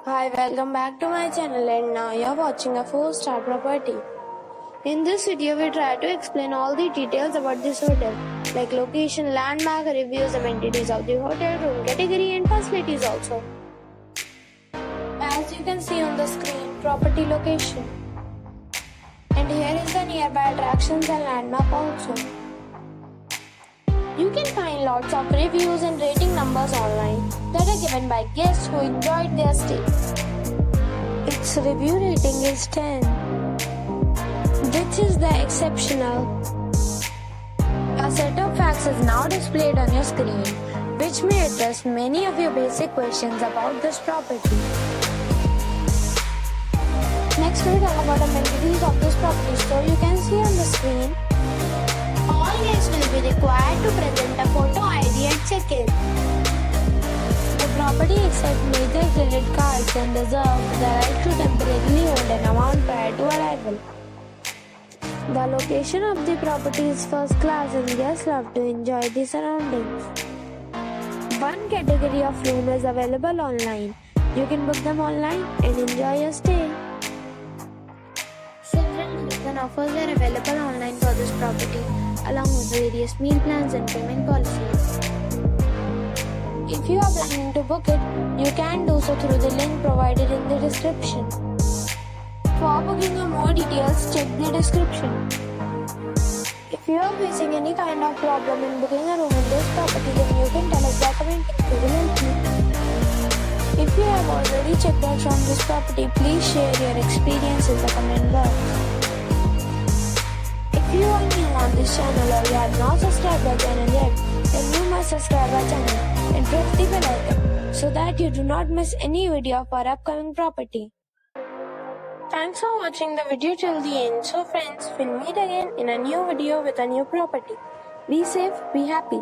Hi, welcome back to my channel, and now you're watching a 4-star property. In this video, we try to explain all the details about this hotel, like location, landmark, reviews, amenities of the hotel, room category and facilities also. As you can see on the screen, property location. And here is the nearby attractions and landmark also. You can find lots of reviews and rating numbers online that are given by guests who enjoyed their stay. Its review rating is 10, which is the exceptional. A set of facts is now displayed on your screen, which may address many of your basic questions about this property. Next, we talk about amenities of this property. So you can see on the screen, all guests will be required to present a photo ID at check-in. The property accepts major credit cards and reserves the right to temporarily hold an amount prior to arrival. The location of the property is first class and guests love to enjoy the surroundings. One category of room is available online. You can book them online and enjoy your stay. Several deals and offers are available online for this property, along with various meal plans and payment policies. If you are planning to book it, you can do so through the link provided in the description. For booking or more details, check the description. If you are facing any kind of problem in booking a room in this property, then you can tell us by commenting. We will help you. If you have already checked out from this property, please share your experience in the comment box. If you are new on this channel or you have not subscribed our channel yet, then you must subscribe our channel and press the bell icon so that you do not miss any video of our upcoming property. Thanks for watching the video till the end. So friends, we'll meet again in a new video with a new property. Be safe, be happy.